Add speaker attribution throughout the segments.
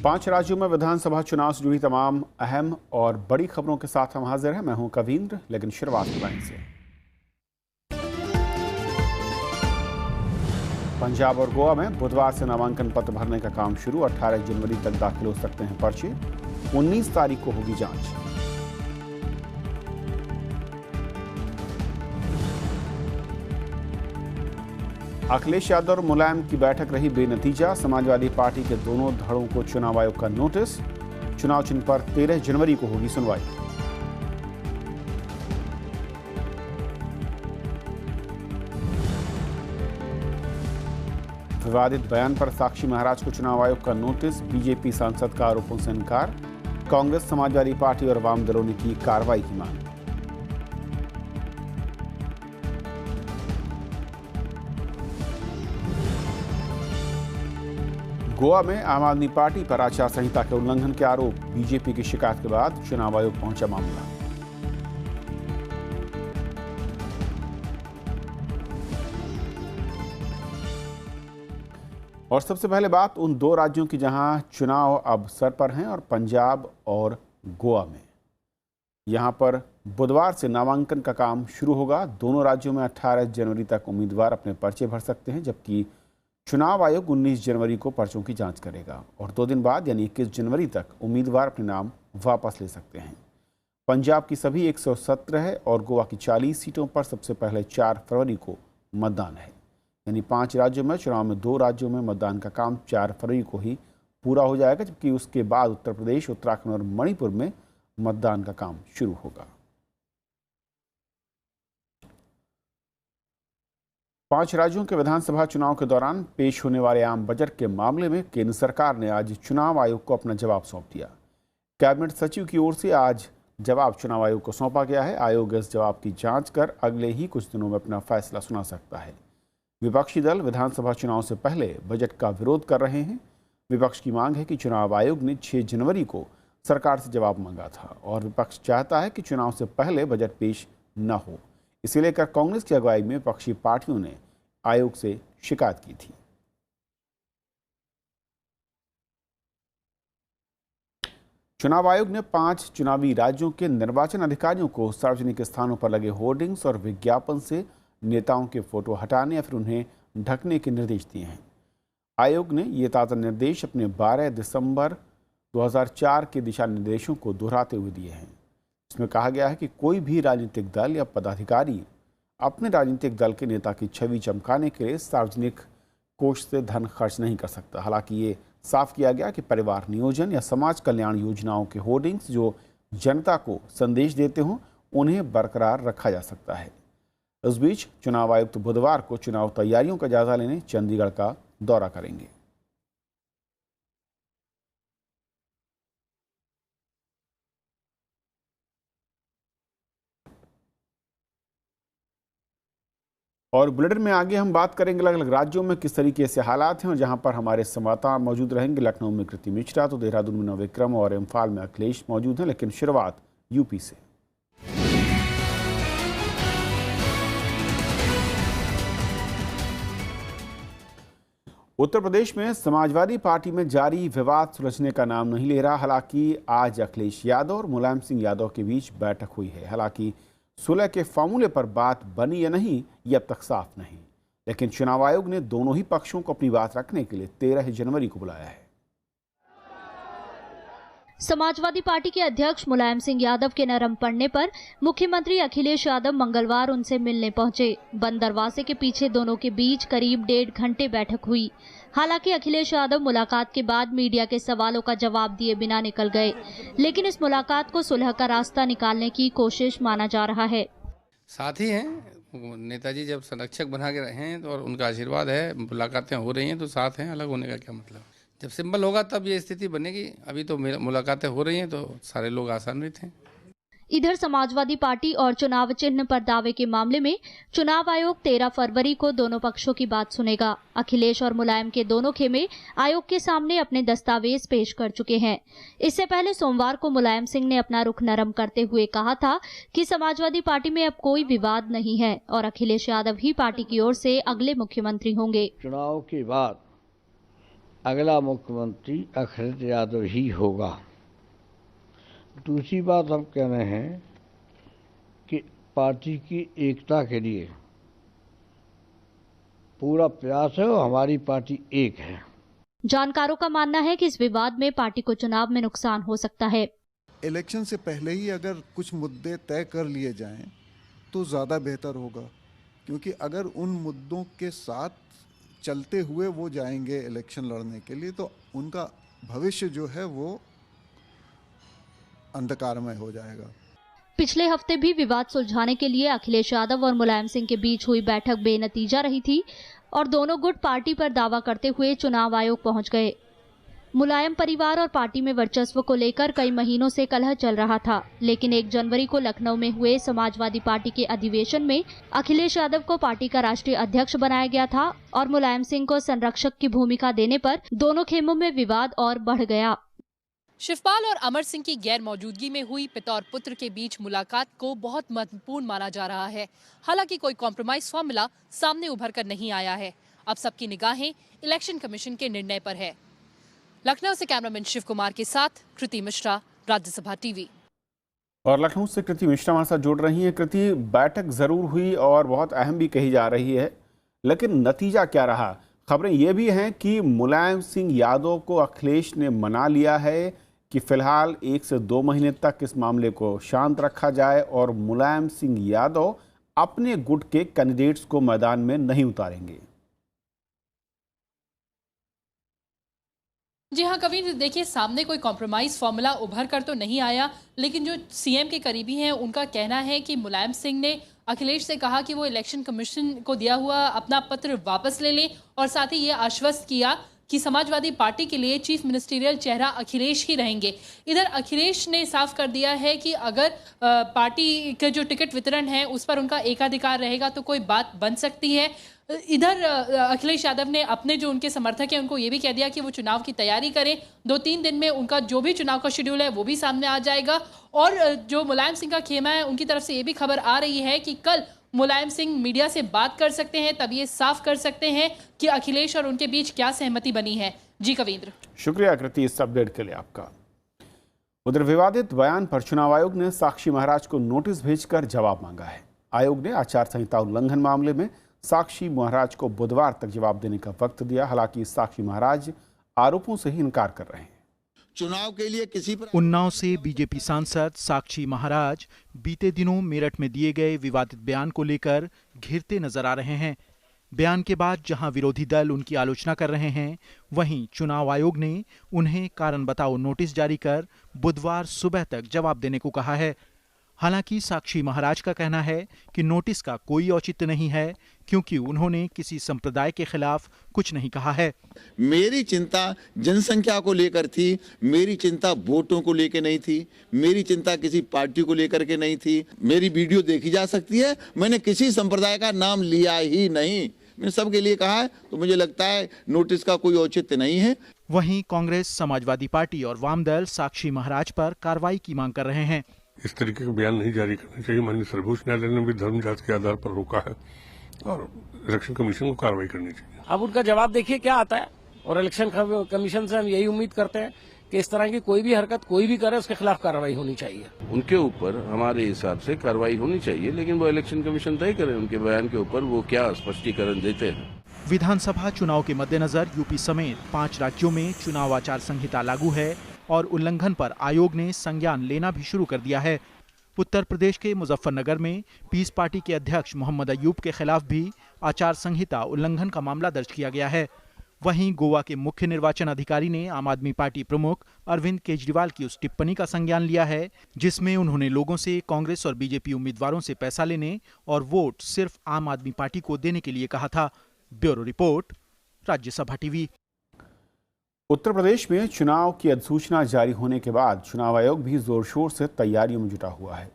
Speaker 1: 5 राज्यों में विधानसभा चुनाव से जुड़ी तमाम अहम और बड़ी खबरों के साथ हम हाजिर हैं। मैं हूं कवींद्र, लेकिन शुरुआत हेडलाइन से। पंजाब और गोवा में बुधवार से नामांकन पत्र भरने का काम शुरू। 18 जनवरी तक दाखिल हो सकते हैं पर्चे। 19 तारीख को होगी जांच। अखिलेश यादव और मुलायम की बैठक रही बेनतीजा। समाजवादी पार्टी के दोनों धड़ों को चुनाव आयोग का नोटिस। चुनाव चिन्ह पर 13 जनवरी को होगी सुनवाई। विवादित बयान पर साक्षी महाराज को चुनाव आयोग का नोटिस। बीजेपी सांसद का आरोपों से इनकार। कांग्रेस, समाजवादी पार्टी और वाम दलों ने की कार्रवाई की मांग। गोवा में आम आदमी पार्टी पर आचार संहिता के उल्लंघन के आरोप। बीजेपी की शिकायत के बाद चुनाव आयोग पहुंचा मामला। और सबसे पहले बात उन दो राज्यों की जहां चुनाव अब सर पर हैं, और पंजाब और गोवा में। यहां पर बुधवार से नामांकन का काम शुरू होगा। दोनों राज्यों में 18 जनवरी तक उम्मीदवार अपने पर्चे भर सकते हैं, जबकि चुनाव आयोग 19 जनवरी को पर्चों की जांच करेगा और 2 दिन बाद यानी 21 जनवरी तक उम्मीदवार अपने नाम वापस ले सकते हैं। पंजाब की सभी 117 है और गोवा की 40 सीटों पर सबसे पहले 4 फरवरी को मतदान है। यानी 5 राज्यों में चुनाव में 2 राज्यों में मतदान का काम 4 फरवरी को ही पूरा हो जाएगा, जबकि उसके बाद उत्तर प्रदेश, उत्तराखंड और मणिपुर में मतदान का काम शुरू होगा। 5 राज्यों के विधानसभा चुनाव के दौरान पेश होने वाले आम बजट के मामले में केंद्र सरकार ने आज चुनाव आयोग को अपना जवाब सौंप दिया। कैबिनेट सचिव की ओर से आज जवाब चुनाव आयोग को सौंपा गया है। आयोग इस जवाब की जांच कर अगले ही कुछ दिनों में अपना फैसला सुना सकता है। विपक्षी दल विधानसभा चुनाव से पहले बजट का विरोध कर रहे हैं। विपक्ष की मांग है कि चुनाव आयोग ने 6 जनवरी को सरकार से जवाब मांगा था और विपक्ष चाहता है कि चुनाव से पहले बजट पेश न हो। इसे लेकर कांग्रेस की अगुवाई में विपक्षी पार्टियों ने आयोग से शिकायत की थी। चुनाव आयोग ने 5 चुनावी राज्यों के निर्वाचन अधिकारियों को सार्वजनिक स्थानों पर लगे होर्डिंग्स और विज्ञापन से नेताओं के फोटो हटाने या फिर उन्हें ढकने के निर्देश दिए हैं। आयोग ने ये ताज़ा निर्देश अपने 12 दिसंबर 2004 के दिशा निर्देशों को दोहराते हुए दिए हैं। इसमें कहा गया है कि कोई भी राजनीतिक दल या पदाधिकारी अपने राजनीतिक दल के नेता की छवि चमकाने के लिए सार्वजनिक कोष से धन खर्च नहीं कर सकता। हालांकि ये साफ किया गया कि परिवार नियोजन या समाज कल्याण योजनाओं के होर्डिंग्स जो जनता को संदेश देते हों, उन्हें बरकरार रखा जा सकता है। इस बीच चुनाव आयुक्त बुधवार को चुनाव तैयारियों का जायजा लेने चंडीगढ़ का दौरा करेंगे। और बुलेटिन में आगे हम बात करेंगे अलग अलग राज्यों में किस तरीके से हालात हैं, और जहां पर हमारे संवाददाता मौजूद रहेंगे। लखनऊ में कृति मिश्रा, तो देहरादून में नवविक्रम और इम्फाल में अखिलेश मौजूद हैं। लेकिन शुरुआत यूपी से। उत्तर प्रदेश में समाजवादी पार्टी में जारी विवाद सुलझने का नाम नहीं ले रहा। हालांकि आज अखिलेश यादव और मुलायम सिंह यादव के बीच बैठक हुई है। हालांकि सुलह के फार्मूले पर बात बनी या नहीं, ये अब तक साफ नहीं। लेकिन चुनाव आयोग ने दोनों ही पक्षों को अपनी बात रखने के लिए 13 जनवरी को बुलाया है।
Speaker 2: समाजवादी पार्टी के अध्यक्ष मुलायम सिंह यादव के नरम पड़ने पर मुख्यमंत्री अखिलेश यादव मंगलवार उनसे मिलने पहुंचे। बंद दरवाजे के पीछे दोनों के बीच करीब 1.5 घंटे बैठक हुई। हालांकि अखिलेश यादव मुलाकात के बाद मीडिया के सवालों का जवाब दिए बिना निकल गए, लेकिन इस मुलाकात को सुलह का रास्ता निकालने की कोशिश माना जा रहा है।
Speaker 3: साथ ही हैं नेताजी, जब संरक्षक बना के रहे हैं तो और उनका आशीर्वाद है, मुलाकातें हो रही हैं तो साथ हैं। अलग होने का क्या मतलब? जब सिंबल होगा तब ये स्थिति बनेगी। अभी तो मुलाकातें हो रही हैं तो सारे लोग आशान्वित हैं।
Speaker 2: इधर समाजवादी पार्टी और चुनाव चिन्ह पर दावे के मामले में चुनाव आयोग 13 फरवरी को दोनों पक्षों की बात सुनेगा। अखिलेश और मुलायम के दोनों खेमे आयोग के सामने अपने दस्तावेज पेश कर चुके हैं। इससे पहले सोमवार को मुलायम सिंह ने अपना रुख नरम करते हुए कहा था कि समाजवादी पार्टी में अब कोई विवाद नहीं है और अखिलेश यादव ही पार्टी की ओर से अगले मुख्यमंत्री होंगे।
Speaker 4: चुनाव के बाद अगला मुख्यमंत्री अखिलेश यादव ही होगा। दूसरी बात हम कह रहे हैं कि पार्टी की एकता के लिए पूरा प्रयास है और हमारी पार्टी एक है।
Speaker 2: जानकारों का मानना है कि इस विवाद में पार्टी को चुनाव में नुकसान हो सकता है।
Speaker 5: इलेक्शन से पहले ही अगर कुछ मुद्दे तय कर लिए जाएं तो ज़्यादा बेहतर होगा, क्योंकि अगर उन मुद्दों के साथ चलते हुए वो जाएंगे इलेक्शन लड़ने के लिए तो उनका भविष्य जो है वो अंधकारमय हो जाएगा।
Speaker 2: पिछले हफ्ते भी विवाद सुलझाने के लिए अखिलेश यादव और मुलायम सिंह के बीच हुई बैठक बेनतीजा रही थी और दोनों गुट पार्टी पर दावा करते हुए चुनाव आयोग पहुंच गए। मुलायम परिवार और पार्टी में वर्चस्व को लेकर कई महीनों से कलह चल रहा था, लेकिन 1 जनवरी को लखनऊ में हुए समाजवादी पार्टी के अधिवेशन में अखिलेश यादव को पार्टी का राष्ट्रीय अध्यक्ष बनाया गया था और मुलायम सिंह को संरक्षक की भूमिका देने पर दोनों खेमों में विवाद और बढ़ गया।
Speaker 6: शिवपाल और अमर सिंह की गैर मौजूदगी में हुई पिता और पुत्र के बीच मुलाकात को बहुत महत्वपूर्ण माना जा रहा है। हालांकि कोई कॉम्प्रोमाइज फॉर्मूला सामने उभर कर नहीं आया है। अब सबकी निगाहें इलेक्शन कमीशन के निर्णय पर है। लखनऊ से कैमरामैन शिव कुमार के साथ कृति मिश्रा, राज्यसभा टीवी।
Speaker 1: और लखनऊ से कृति मिश्रा हमारे साथ जुड़ रही हैं। कृति, बैठक जरूर हुई और बहुत अहम भी कही जा रही है, लेकिन नतीजा क्या रहा? खबरें ये भी हैं कि मुलायम सिंह यादव को अखिलेश ने मना लिया है कि फिलहाल 1 से 2 महीने तक इस मामले को शांत रखा जाए और मुलायम सिंह यादव अपने गुट के कैंडिडेट्स को मैदान में नहीं उतारेंगे।
Speaker 6: जी हाँ कविंद्र, देखिए सामने कोई कॉम्प्रोमाइज फॉर्मूला उभर कर तो नहीं आया, लेकिन जो सीएम के करीबी हैं उनका कहना है कि मुलायम सिंह ने अखिलेश से कहा कि वो इलेक्शन कमीशन को दिया हुआ अपना पत्र वापस ले लें और साथ ही ये आश्वस्त किया कि समाजवादी पार्टी के लिए चीफ मिनिस्टीरियल चेहरा अखिलेश ही रहेंगे। इधर अखिलेश ने साफ कर दिया है कि अगर पार्टी के जो टिकट वितरण है उस पर उनका एकाधिकार रहेगा तो कोई बात बन सकती है। इधर अखिलेश यादव ने अपने जो उनके समर्थक हैं उनको ये भी कह दिया कि वो चुनाव की तैयारी करें। 2-3 दिन में उनका जो भी चुनाव का शेड्यूल है वो भी सामने आ जाएगा। और जो मुलायम सिंह का खेमा है उनकी तरफ से ये भी खबर आ रही है कि कल मुलायम सिंह मीडिया से बात कर सकते हैं, तब ये साफ कर सकते हैं कि अखिलेश और उनके बीच क्या सहमति बनी है। जी कविंद्र।
Speaker 1: शुक्रिया कृति इस अपडेट के लिए आपका। उधर विवादित बयान पर चुनाव आयोग ने साक्षी महाराज को नोटिस भेजकर जवाब मांगा है। आयोग ने आचार संहिता उल्लंघन मामले में साक्षी महाराज को बुधवार तक जवाब देने का वक्त दिया। हालांकि साक्षी महाराज आरोपों से ही इनकार कर रहे हैं।
Speaker 7: चुनाव के लिए किसी पर
Speaker 8: उन्नाव से बीजेपी सांसद साक्षी महाराज बीते दिनों मेरठ में दिए गए विवादित बयान को लेकर घिरते नजर आ रहे हैं। बयान के बाद जहां विरोधी दल उनकी आलोचना कर रहे हैं, वहीं चुनाव आयोग ने उन्हें कारण बताओ नोटिस जारी कर बुधवार सुबह तक जवाब देने को कहा है। हालांकि साक्षी महाराज का कहना है कि नोटिस का कोई औचित्य नहीं है, क्योंकि उन्होंने किसी संप्रदाय के खिलाफ कुछ नहीं कहा है।
Speaker 7: मेरी चिंता जनसंख्या को लेकर थी, मेरी चिंता वोटों को लेकर नहीं थी, मेरी चिंता किसी पार्टी को लेकर के नहीं थी। मेरी वीडियो देखी जा सकती है, मैंने किसी संप्रदाय का नाम लिया ही नहीं, मैंने सबके लिए कहा है। तो मुझे लगता है नोटिस का कोई औचित्य नहीं है।
Speaker 8: वहीं कांग्रेस, समाजवादी पार्टी और वाम दल साक्षी महाराज पर कार्रवाई की मांग कर रहे हैं।
Speaker 9: इस तरीके का बयान नहीं जारी करना चाहिए। माननीय सर्वोच्च न्यायालय ने भी धर्म जाति के आधार पर रोका है और इलेक्शन कमीशन को कार्रवाई करनी चाहिए।
Speaker 10: अब उनका जवाब देखिए क्या आता है, और इलेक्शन कमीशन से हम यही उम्मीद करते हैं कि इस तरह की कोई भी हरकत कोई भी करे उसके खिलाफ कार्रवाई होनी चाहिए।
Speaker 11: उनके ऊपर हमारे हिसाब से कार्रवाई होनी चाहिए, लेकिन वो इलेक्शन कमीशन तय करे उनके बयान के ऊपर वो क्या स्पष्टीकरण देते हैं।
Speaker 8: विधानसभा चुनाव के मद्देनजर यूपी समेत 5 राज्यों में चुनाव आचार संहिता लागू है और उल्लंघन पर आयोग ने संज्ञान लेना भी शुरू कर दिया है। उत्तर प्रदेश के मुजफ्फरनगर में पीस पार्टी के अध्यक्ष मोहम्मद अयूब के खिलाफ भी आचार संहिता उल्लंघन का मामला दर्ज किया गया है। वहीं गोवा के मुख्य निर्वाचन अधिकारी ने आम आदमी पार्टी प्रमुख अरविंद केजरीवाल की उस टिप्पणी का संज्ञान लिया है जिसमें उन्होंने लोगों से कांग्रेस और बीजेपी उम्मीदवारों से पैसा लेने और वोट सिर्फ आम आदमी पार्टी को देने के लिए कहा था। Bureau report, Rajya Sabha TV.
Speaker 1: Uttar Pradesh में चुनाव की अधिसूचना जारी होने के बाद चुनाव आयोग भी जोर शोर से तैयारियों में जुटा हुआ है।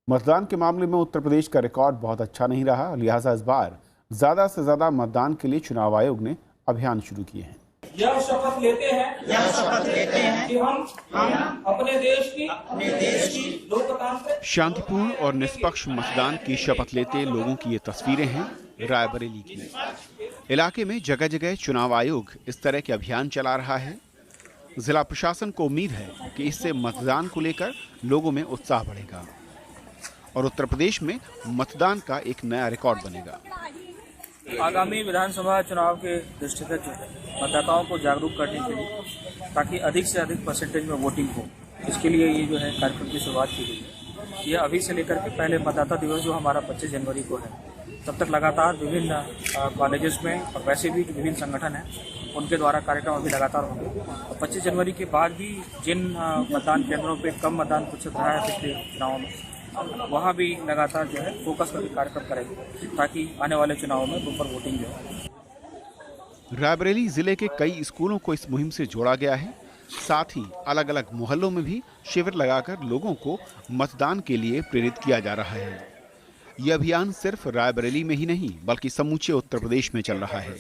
Speaker 1: मतदान के मामले में उत्तर प्रदेश का रिकॉर्ड बहुत अच्छा नहीं रहा, लिहाजा इस बार ज्यादा से ज्यादा मतदान के लिए चुनाव आयोग ने अभियान शुरू किए हैं।
Speaker 12: यह शपथ लेते हैं कि हम अपने देश की लोकतांत्रिक
Speaker 1: शांतिपूर्ण और निष्पक्ष मतदान की शपथ लेते लोगों की ये तस्वीरें हैं रायबरेली की। इलाके में जगह जगह चुनाव आयोग इस तरह के अभियान चला रहा है। जिला प्रशासन को उम्मीद है कि इससे मतदान को लेकर लोगों में उत्साह बढ़ेगा और उत्तर प्रदेश में मतदान का एक नया रिकॉर्ड बनेगा।
Speaker 12: आगामी विधानसभा चुनाव के दृष्टिगत जो है मतदाताओं को जागरूक करने के लिए ताकि अधिक से अधिक परसेंटेज में वोटिंग हो, इसके लिए ये जो है कार्यक्रम की शुरुआत की गई है। ये अभी से लेकर के पहले मतदाता दिवस जो हमारा 25 जनवरी को है, तब तक लगातार विभिन्न कॉलेजेस में और वैसे भी विभिन्न संगठन हैं उनके द्वारा कार्यक्रम अभी लगातार होंगे। और 25 जनवरी के बाद भी जिन मतदान केंद्रों पर कम मतदान प्रतिशत रहा है पिछले चुनावों में, वहाँ भी लगातार जो है फोकस करके कार्यक्रम करेंगे ताकि आने वाले चुनावों में बम्पर वोटिंग जो है।
Speaker 1: रायबरेली जिले के कई स्कूलों को इस मुहिम से जोड़ा गया है। साथ ही अलग अलग मोहल्लों में भी शिविर लगाकर लोगों को मतदान के लिए प्रेरित किया जा रहा है। यह अभियान सिर्फ रायबरेली में ही नहीं बल्कि समूचे उत्तर प्रदेश में चल रहा है।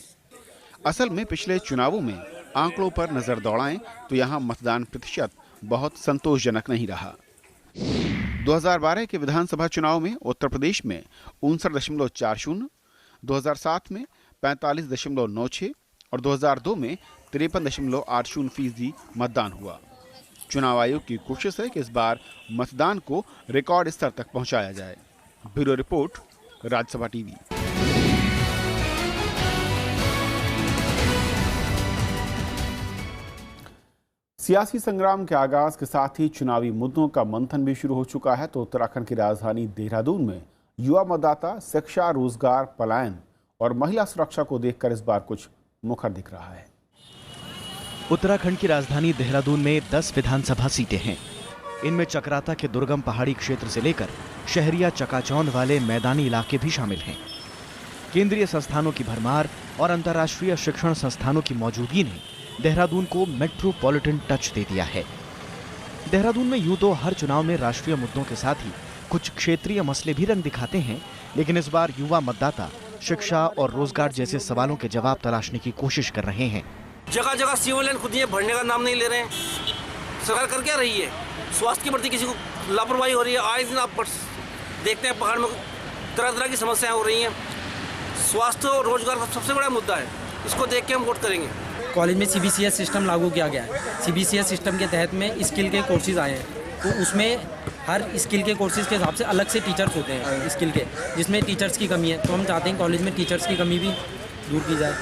Speaker 1: असल में पिछले चुनावों में आंकड़ों पर नजर दौड़ाएं तो यहाँ मतदान प्रतिशत बहुत संतोषजनक नहीं रहा। 2012 के विधानसभा चुनाव में उत्तर प्रदेश में 59.40, 2007 में 45.96 और 2002 में 53.80% मतदान हुआ। चुनाव आयोग की कोशिश है कि इस बार मतदान को रिकॉर्ड स्तर तक पहुंचाया जाए। Bureau report, Rajya Sabha TV. सियासी संग्राम के आगाज के साथ ही चुनावी मुद्दों का मंथन भी शुरू हो चुका है। तो उत्तराखंड की राजधानी देहरादून में युवा मतदाता शिक्षा, रोजगार, पलायन और महिला सुरक्षा को देखकर इस बार कुछ मुखर दिख रहा है।
Speaker 8: उत्तराखंड की राजधानी देहरादून में 10 विधानसभा सीटें हैं। इनमें चक्राता के दुर्गम पहाड़ी क्षेत्र से लेकर शहरिया चकाचौंध वाले मैदानी इलाके भी शामिल हैं। केंद्रीय संस्थानों की भरमार और अंतर्राष्ट्रीय शिक्षण संस्थानों की मौजूदगी ने देहरादून को मेट्रोपॉलिटन टच दे दिया है। देहरादून में यूं तो हर चुनाव में राष्ट्रीय मुद्दों के साथ ही कुछ क्षेत्रीय मसले भी रंग दिखाते हैं, लेकिन इस बार युवा मतदाता शिक्षा और रोजगार जैसे सवालों के जवाब तलाशने की कोशिश कर रहे हैं।
Speaker 10: जगह जगह सिविल लाइन खुद ये भरने का नाम नहीं ले रहे हैं। सरकार कर क्या रही है? स्वास्थ्य के प्रति किसी को लापरवाही हो रही है। आए दिन आप देखते हैं पहाड़ में तरह तरह की समस्याएं हो रही हैं। स्वास्थ्य और रोजगार का सबसे बड़ा मुद्दा है, इसको देख के हम वोट करेंगे।
Speaker 13: कॉलेज में CBCS सिस्टम लागू किया गया है। CBCS सिस्टम के तहत में स्किल के कोर्सेज आए हैं, तो उसमें हर स्किल के कोर्सेज के हिसाब से अलग से टीचर्स होते हैं स्किल के, जिसमें टीचर्स की कमी है। तो हम चाहते हैं कॉलेज में टीचर्स की कमी भी दूर की जाए।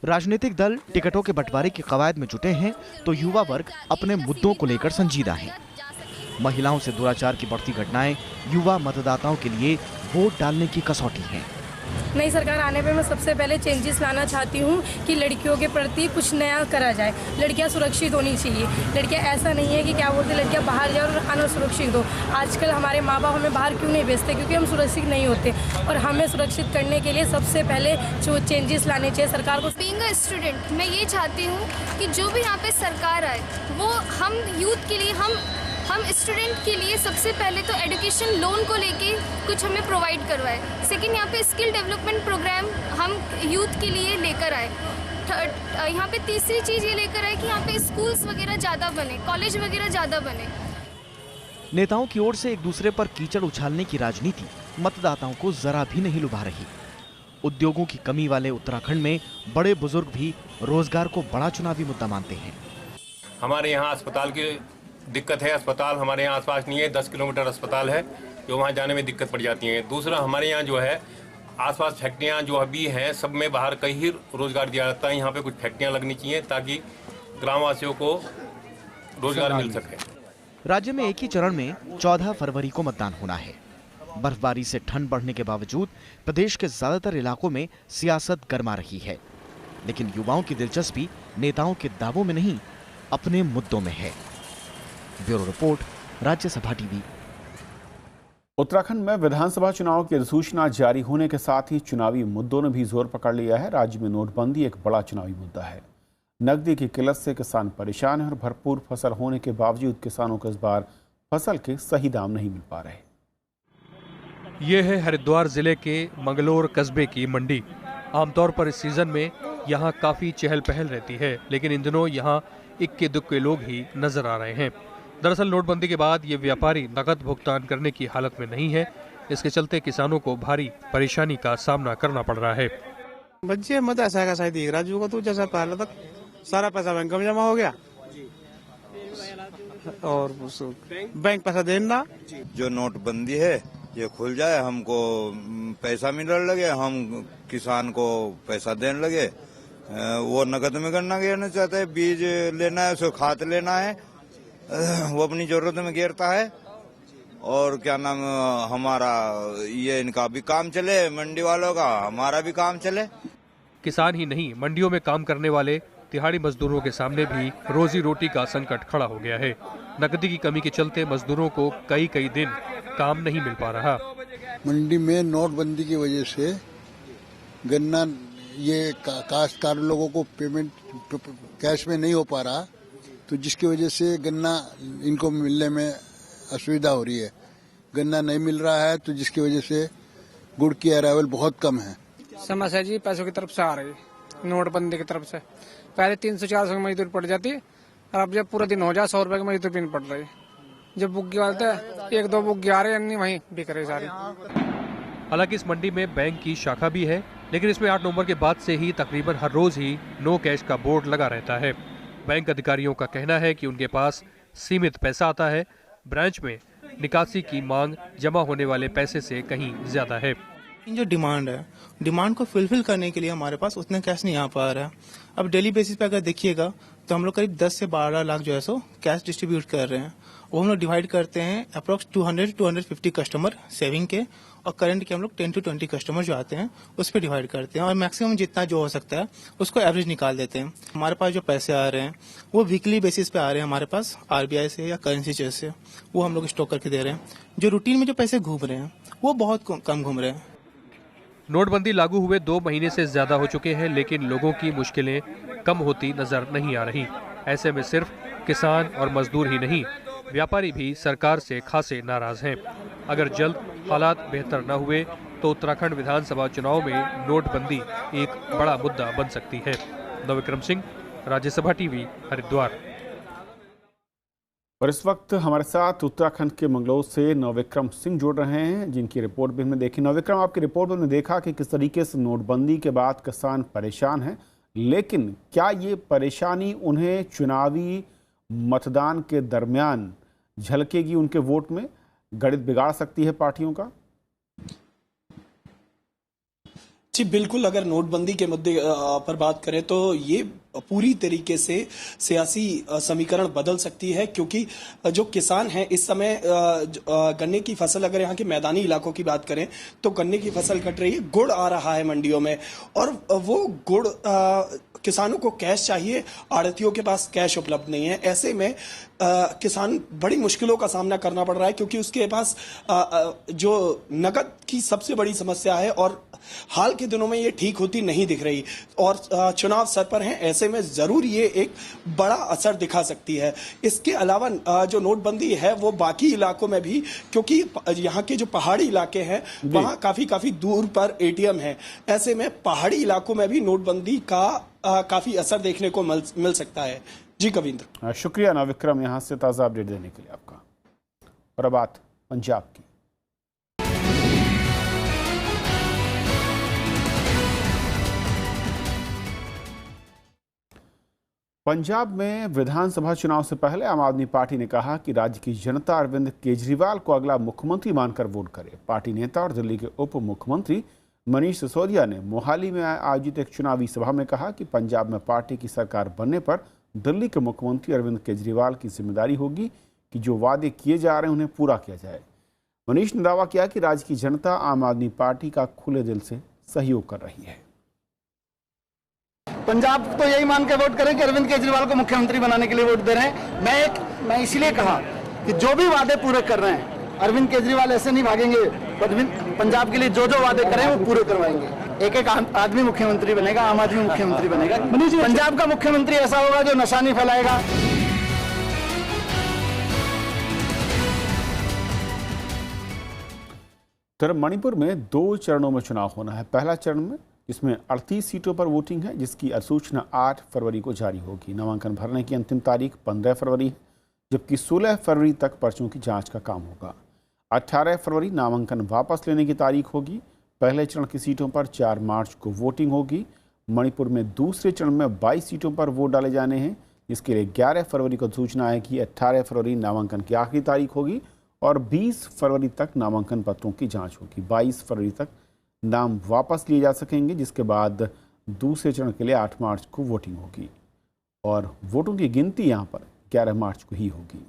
Speaker 8: राजनीतिक दल टिकटों के बंटवारे की कवायद में जुटे हैं तो युवा वर्ग अपने मुद्दों को लेकर संजीदा है। महिलाओं से दुराचार की बढ़ती घटनाएं युवा मतदाताओं के लिए वोट डालने की कसौटी हैं।
Speaker 14: नई सरकार आने पे मैं सबसे पहले चेंजेस लाना चाहती हूँ कि लड़कियों के प्रति कुछ नया करा जाए। लड़कियाँ सुरक्षित होनी चाहिए। लड़कियाँ ऐसा नहीं है कि क्या बोलते लड़कियाँ बाहर जाओ और अनसुरक्षित हो। आजकल हमारे माँ बाप हमें बाहर क्यों नहीं भेजते? क्योंकि हम सुरक्षित नहीं होते, और हमें सुरक्षित करने के लिए सबसे पहले जो चेंजेस लाने चाहिए सरकार को।
Speaker 15: बीइंग अ स्टूडेंट मैं ये चाहती हूँ कि जो भी यहाँ पे सरकार आए वो हम यूथ के लिए हम स्टूडेंट के लिए सबसे पहले तो एजुकेशन लोन को लेके कुछ हमें प्रोवाइड करवाए। सेकंड, यहाँ पे स्किल डेवलपमेंट प्रोग्राम हम यूथ के लिए लेकर आए। थर्ड, यहाँ पे तीसरी चीज़ ये लेकर आए कि यहाँ पे स्कूल्स वगैरह ज़्यादा बने, कॉलेज वगैरह ज़्यादा बने।
Speaker 8: नेताओं की ओर से एक दूसरे पर कीचड़ उछालने की राजनीति मतदाताओं को जरा भी नहीं लुभा रही। उद्योगों की कमी वाले उत्तराखंड में बड़े बुजुर्ग भी रोजगार को बड़ा चुनावी मुद्दा मानते हैं।
Speaker 16: हमारे यहाँ अस्पताल की दिक्कत है। अस्पताल हमारे यहाँ आसपास नहीं है। 10 किलोमीटर अस्पताल है, जो वहाँ जाने में दिक्कत पड़ जाती है। दूसरा, हमारे यहाँ जो है आसपास फैक्ट्रियाँ जो अभी हैं सब में बाहर कहीं ही रोजगार दिया जाता है। यहाँ पे कुछ फैक्ट्रियाँ लगनी चाहिए ताकि ग्रामवासियों को रोजगार मिल सके।
Speaker 8: राज्य में एक ही चरण में 14 फरवरी को मतदान होना है। बर्फबारी से ठंड बढ़ने के बावजूद प्रदेश के ज्यादातर इलाकों में सियासत गर्मा रही है, लेकिन युवाओं की दिलचस्पी नेताओं के दावों में नहीं, अपने मुद्दों में है। Bureau report, Rajya Sabha TV.
Speaker 1: Uttarakhand में विधानसभा चुनाव की अधिसूचना जारी होने के साथ ही चुनावी मुद्दों ने भी जोर पकड़ लिया है। राज्य में नोटबंदी एक बड़ा चुनावी मुद्दा है। नकदी की किल्लत से किसान परेशान है और भरपूर फसल होने के बावजूद किसानों को इस बार फसल के सही दाम नहीं मिल पा रहे।
Speaker 17: ये है हरिद्वार जिले के मंगलोर कस्बे की मंडी। आमतौर पर इस सीजन में यहाँ काफी चहल पहल रहती है, लेकिन इन दिनों यहाँ इक्के दुक्के लोग ही नजर आ रहे हैं। दरअसल नोटबंदी के बाद ये व्यापारी नकद भुगतान करने की हालत में नहीं है। इसके चलते किसानों को भारी परेशानी का सामना करना पड़ रहा है।
Speaker 18: बच्चे मत ऐसा का शायद दिख राजू को, तो जैसा पहले तक सारा पैसा बैंक में जमा हो गया और बैंक पैसा देना।
Speaker 19: जो नोटबंदी है ये खुल जाए, हमको पैसा मिलने लगे, हम किसान को पैसा देने लगे, वो नकद में गन्ना गिरना चाहता है, बीज लेना है, उसको खाद लेना है, वो अपनी जरूरत में गिरता है और क्या नाम हमारा ये इनका भी काम चले, मंडी वालों का हमारा भी काम चले।
Speaker 17: किसान ही नहीं, मंडियों में काम करने वाले दिहाड़ी मजदूरों के सामने भी रोजी रोटी का संकट खड़ा हो गया है। नकदी की कमी के चलते मजदूरों को कई दिन काम नहीं मिल पा रहा।
Speaker 20: मंडी में नोटबंदी की वजह से गन्ना ये काश्तकार लोगों को पेमेंट कैश में नहीं हो पा रहा, तो जिसकी वजह से गन्ना इनको मिलने में असुविधा हो रही है। गन्ना नहीं मिल रहा है तो जिसकी वजह से गुड़ की अराइवल बहुत कम है।
Speaker 18: समस्या जी पैसों की तरफ से आ रही, नोटबंदी की तरफ से। पहले 300-400 की मजदूरी पड़ जाती है और अब जब पूरा दिन हो जाए 100 रुपए की मजदूरी नहीं पड़ रही। जब बुग्गी वालते हैं 1-2 बुग्गी आ रहे हैं, वहीं बिक रही सारी।
Speaker 17: हालांकि इस मंडी में बैंक की शाखा भी है, लेकिन इसमें 8 नवंबर के बाद से ही तकरीबन हर रोज ही नो कैश का बोर्ड लगा रहता है। बैंक अधिकारियों का कहना है कि उनके पास सीमित पैसा आता है। ब्रांच में निकासी की मांग जमा होने वाले पैसे से कहीं ज्यादा है।
Speaker 18: जो डिमांड है, डिमांड को फुलफिल करने के लिए हमारे पास उतना कैश नहीं आ पा रहा है। अब डेली बेसिस पे अगर देखिएगा तो हम लोग करीब 10 से 12 लाख जो है सो कैश डिस्ट्रीब्यूट कर रहे हैं। वो हम लोग डिवाइड करते हैं अप्रोक्स 200-250 कस्टमर सेविंग के, और करंट के हम लोग 10 to 20 कस्टमर जो आते हैं उस पर डिवाइड करते हैं, और मैक्सिमम जितना जो हो सकता है उसको एवरेज निकाल देते हैं। हमारे पास जो पैसे आ रहे हैं वो वीकली बेसिस पे आ रहे हैं हमारे पास, आरबीआई से या करेंसी चेंज से, वो हम लोग स्टॉक करके दे रहे हैं। जो रूटीन में जो पैसे घूम रहे हैं वो बहुत कम घूम रहे हैं।
Speaker 17: नोटबंदी लागू हुए 2 महीने से ज्यादा हो चुके हैं, लेकिन लोगों की मुश्किलें कम होती नजर नहीं आ रही। ऐसे में सिर्फ किसान और मजदूर ही नहीं, व्यापारी भी सरकार से खासे नाराज हैं। अगर जल्द हालात बेहतर न हुए तो उत्तराखंड विधानसभा चुनाव में नोटबंदी एक बड़ा मुद्दा बन सकती है। नवविक्रम सिंह, राज्यसभा टीवी, हरिद्वार।
Speaker 1: और इस वक्त हमारे साथ उत्तराखंड के मंगलौर से नवविक्रम सिंह जुड़ रहे हैं, जिनकी रिपोर्ट भी हमने देखी। नवविक्रम, आपकी रिपोर्ट में हमने देखा कि किस तरीके से नोटबंदी के बाद किसान परेशान हैं, लेकिन क्या ये परेशानी उन्हें चुनावी मतदान के दरमियान झलकेगी, उनके वोट में गणित बिगाड़ सकती है पार्टियों का?
Speaker 21: जी बिल्कुल, अगर नोटबंदी के मुद्दे पर बात करें तो ये पूरी तरीके से सियासी समीकरण बदल सकती है, क्योंकि जो किसान हैं इस समय गन्ने की फसल, अगर यहाँ के मैदानी इलाकों की बात करें तो गन्ने की फसल कट रही है, गुड़ आ रहा है मंडियों में, और वो गुड़ किसानों को कैश चाहिए, आड़तियों के पास कैश उपलब्ध नहीं है। ऐसे में किसान बड़ी मुश्किलों का सामना करना पड़ रहा है, क्योंकि उसके पास जो नकद की सबसे बड़ी समस्या है, और हाल के दिनों में ये ठीक होती नहीं दिख रही, और चुनाव सर पर हैं। ऐसे में जरूर ये एक बड़ा असर दिखा सकती है। इसके अलावा जो नोटबंदी है वो बाकी इलाकों में भी, क्योंकि यहाँ के जो पहाड़ी इलाके हैं वहाँ काफी दूर पर एटीएम है। ऐसे में पहाड़ी इलाकों में भी नोटबंदी का काफी असर देखने को मिल सकता है। जी कविंद्र,
Speaker 1: शुक्रिया नवविक्रम, यहाँ से ताज़ा अपडेट देने के लिए आपका। और अब बात पंजाब की। पंजाब में विधानसभा चुनाव से पहले आम आदमी पार्टी ने कहा कि राज्य की जनता अरविंद केजरीवाल को अगला मुख्यमंत्री मानकर वोट करे। पार्टी नेता और दिल्ली के उप मुख्यमंत्री मनीष सिसोदिया ने मोहाली में आयोजित एक चुनावी सभा में कहा कि पंजाब में पार्टी की सरकार बनने पर दिल्ली के मुख्यमंत्री अरविंद केजरीवाल की जिम्मेदारी होगी कि जो वादे किए जा रहे हैं उन्हें पूरा किया जाए। मनीष ने दावा किया कि राज्य की जनता आम आदमी पार्टी का खुले दिल से सहयोग कर रही है।
Speaker 22: पंजाब तो यही मान के वोट करें कि अरविंद केजरीवाल को मुख्यमंत्री बनाने के लिए वोट दे रहे हैं। मैं इसीलिए कहा कि जो भी वादे पूरे कर रहे हैं, अरविंद केजरीवाल ऐसे नहीं भागेंगे। पंजाब के लिए जो जो वादे करें वो पूरे करवाएंगे। एक आदमी मुख्यमंत्री बनेगा, आम आदमी मुख्यमंत्री बनेगा। पंजाब का मुख्यमंत्री ऐसा होगा जो नशा नहीं फैलाएगा।
Speaker 1: तो मणिपुर में 2 चरणों में चुनाव होना है। पहला चरण में जिसमें 38 सीटों पर वोटिंग है, जिसकी अधिसूचना 8 फरवरी को जारी होगी। नामांकन भरने की अंतिम तारीख 15 फरवरी है, जबकि 16 फरवरी तक पर्चों की जांच का काम होगा। 18 फरवरी नामांकन वापस लेने की तारीख होगी। पहले चरण की सीटों पर 4 मार्च को वोटिंग होगी। मणिपुर में दूसरे चरण में 22 सीटों पर वोट डाले जाने हैं, जिसके लिए 11 फरवरी को सूचना है कि 18 फरवरी नामांकन की आखिरी तारीख होगी और 20 फरवरी तक नामांकन पत्रों की जांच होगी। 22 फरवरी तक नाम वापस लिए जा सकेंगे, जिसके बाद दूसरे चरण के लिए 8 मार्च को वोटिंग होगी और वोटों की गिनती यहां पर 11 मार्च को ही होगी।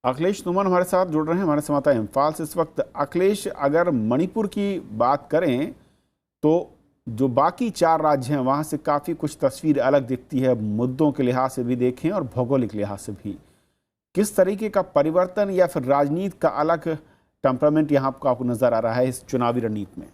Speaker 1: अखिलेश नुमान हमारे साथ जुड़ रहे हैं, हमारे संवाददाता इम्फाल से इस वक्त। अखिलेश, अगर मणिपुर की बात करें तो जो बाकी 4 राज्य हैं वहां से काफ़ी कुछ तस्वीर अलग दिखती है, मुद्दों के लिहाज से भी देखें और भौगोलिक लिहाज से भी। किस तरीके का परिवर्तन या फिर राजनीति का अलग टेम्परामेंट यहाँ आपको नजर आ रहा है इस चुनावी रणनीति में?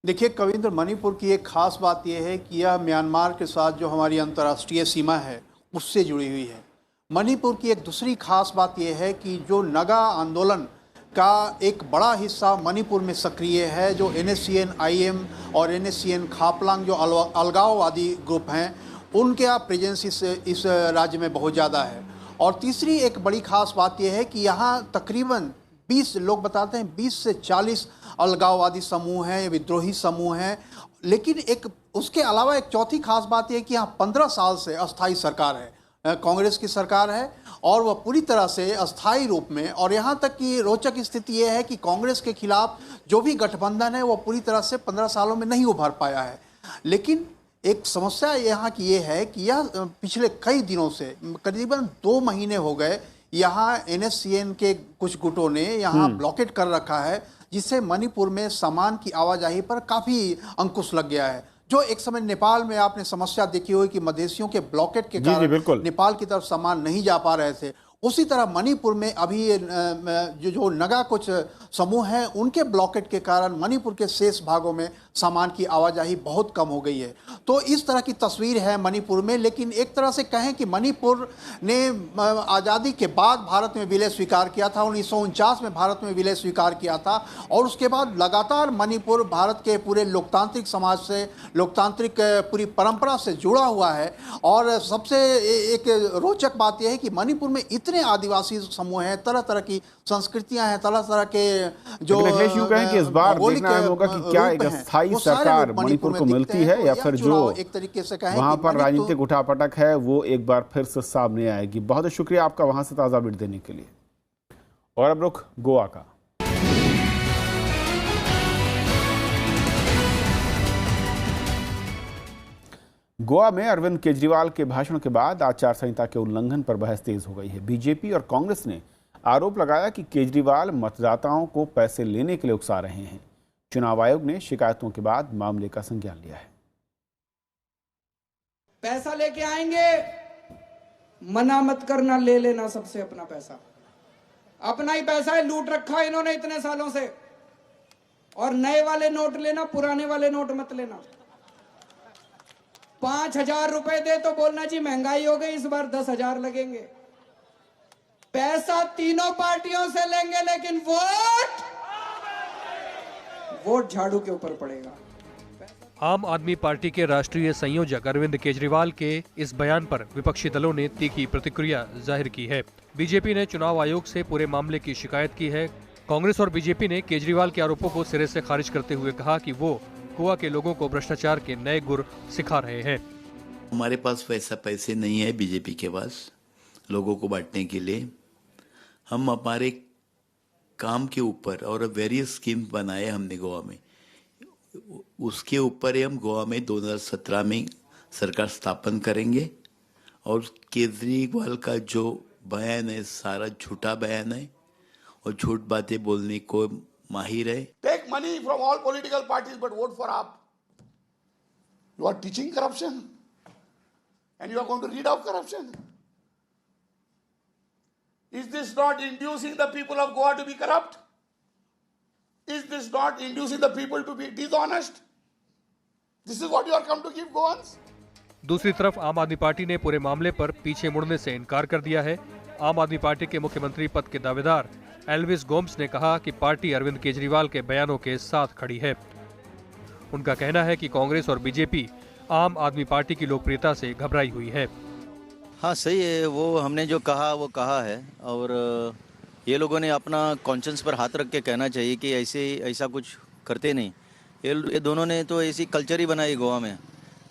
Speaker 3: देखिए कविंद्र, मणिपुर की एक खास बात यह है कि यह म्यांमार के साथ जो हमारी अंतर्राष्ट्रीय सीमा है उससे जुड़ी हुई है। मणिपुर की एक दूसरी खास बात यह है कि जो नगा आंदोलन का एक बड़ा हिस्सा मणिपुर में सक्रिय है, जो NSCN-IM और NSCN खापलांग जो अलगाववादी ग्रुप हैं, उनके प्रेजेंस इस राज्य में बहुत ज़्यादा है। और तीसरी एक बड़ी खास बात यह है कि यहाँ तकरीबन 20 लोग बताते हैं 20 से 40 अलगाववादी समूह हैं, विद्रोही समूह हैं। लेकिन एक उसके अलावा एक चौथी खास बात यह है कि यहाँ 15 साल से अस्थाई सरकार है, कांग्रेस की सरकार है और वह पूरी तरह से अस्थाई रूप में। और यहाँ तक कि रोचक स्थिति यह है कि कांग्रेस के खिलाफ जो भी गठबंधन है वो पूरी तरह से 15 सालों में नहीं उभर पाया है। लेकिन एक समस्या यहाँ की ये है कि यह पिछले कई दिनों से करीबन 2 महीने हो गए यहाँ NSCN के कुछ गुटों ने यहाँ ब्लॉकेट कर रखा है, जिससे मणिपुर में सामान की आवाजाही पर काफ़ी अंकुश लग गया है। जो एक समय नेपाल में आपने समस्या देखी हुई कि मधेसियों के ब्लॉकेट के कारण नेपाल की तरफ सामान नहीं जा पा रहे थे, उसी तरह मणिपुर में अभी जो नगा कुछ समूह हैं उनके ब्लॉकेट के कारण मणिपुर के शेष भागों में सामान की आवाजाही बहुत कम हो गई है। तो इस तरह की तस्वीर है मणिपुर में। लेकिन एक तरह से कहें कि मणिपुर ने आज़ादी के बाद भारत में विलय स्वीकार किया था, 1949 में भारत में विलय स्वीकार किया था और उसके बाद लगातार मणिपुर भारत के पूरे लोकतांत्रिक समाज से, लोकतांत्रिक पूरी परंपरा से जुड़ा हुआ है। और सबसे एक रोचक बात यह है कि मणिपुर में इतने आदिवासी समूह हैं, तरह तरह की संस्कृतियां हैं, तरह तरह के जो
Speaker 1: कहें कि इस बार देखना होगा कि क्या एक स्थायी सरकार मणिपुर को मिलती है या फिर जो
Speaker 3: एक तरीके से कहें
Speaker 1: वहां पर राजनीतिक उठापटक है वो एक बार फिर से सामने आएगी। बहुत शुक्रिया आपका वहां से ताजा अपडेट देने के लिए। और अब रुख गोवा का। गोवा में अरविंद केजरीवाल के भाषण के बाद आचार संहिता के उल्लंघन पर बहस तेज हो गई है। बीजेपी और कांग्रेस ने आरोप लगाया कि केजरीवाल मतदाताओं को पैसे लेने के लिए उकसा रहे हैं। चुनाव आयोग ने शिकायतों के बाद मामले का संज्ञान लिया है।
Speaker 4: पैसा लेके आएंगे, मना मत करना, ले लेना सबसे अपना पैसा। अपना ही पैसा है, लूट रखा है इन्होंने इतने सालों से। और नए वाले नोट लेना, पुराने वाले नोट मत लेना। 5,000 रुपए दे तो बोलना जी महंगाई हो गई, इस बार 10,000 लगेंगे। पैसा तीनों पार्टियों से लेंगे, लेकिन वोट झाड़ू के ऊपर पड़ेगा।
Speaker 17: आम आदमी पार्टी के राष्ट्रीय संयोजक अरविंद केजरीवाल के इस बयान पर विपक्षी दलों ने तीखी प्रतिक्रिया जाहिर की है। बीजेपी ने चुनाव आयोग से पूरे मामले की शिकायत की है। कांग्रेस और बीजेपी ने केजरीवाल के आरोपों को सिरे से खारिज करते हुए कहा कि वो गोवा के लोगों को भ्रष्टाचार के नए गुर सिखा रहे हैं।
Speaker 23: हमारे पास वैसा पैसे नहीं है बीजेपी के पास लोगों को बांटने के लिए। हम हमारे काम के ऊपर और वेरियस स्कीम बनाए हमने गोवा में, उसके ऊपर ही हम गोवा में 2017 में सरकार स्थापन करेंगे। और केजरीवाल का जो बयान है सारा झूठा बयान है और झूठ बातें बोलने को माहिर है।
Speaker 24: Take money from all political parties but vote for AAP. You are teaching corruption and you are going to read out corruption. Is this not inducing the people of Goa to be corrupt? Is this not inducing the people to be dishonest? This is what you are come to give Goans?
Speaker 17: दूसरी तरफ आम आदमी party ने पूरे मामले पर पीछे मुड़ने से इनकार कर दिया है। आम आदमी पार्टी के मुख्यमंत्री पद के दावेदार एल्विस गोम्स ने कहा कि पार्टी अरविंद केजरीवाल के बयानों के साथ खड़ी है। उनका कहना है कि कांग्रेस और बीजेपी आम आदमी पार्टी की लोकप्रियता से घबराई हुई है।
Speaker 2: हाँ सही है, वो हमने जो कहा वो कहा है, और ये लोगों ने अपना कॉन्शंस पर हाथ रख के कहना चाहिए कि ऐसा कुछ करते नहीं। ये दोनों ने तो ऐसी कल्चर ही बनाई गोवा में,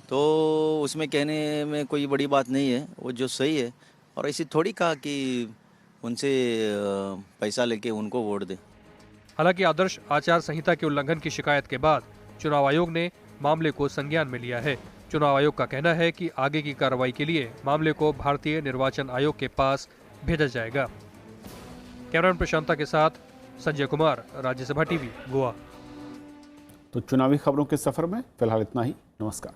Speaker 2: तो उसमें कहने में कोई बड़ी बात नहीं है, वो जो सही है। और ऐसी थोड़ी कहा कि उनसे पैसा लेके उनको वोट दे।
Speaker 17: हालांकि आदर्श आचार संहिता के उल्लंघन की शिकायत के बाद चुनाव आयोग ने मामले को संज्ञान में लिया है। चुनाव आयोग का कहना है कि आगे की कार्रवाई के लिए मामले को भारतीय निर्वाचन आयोग के पास भेजा जाएगा। कैमरामैन प्रशांता के साथ संजय कुमार, राज्यसभा टीवी, गोवा।
Speaker 1: तो चुनावी खबरों के सफर में फिलहाल इतना ही। नमस्कार।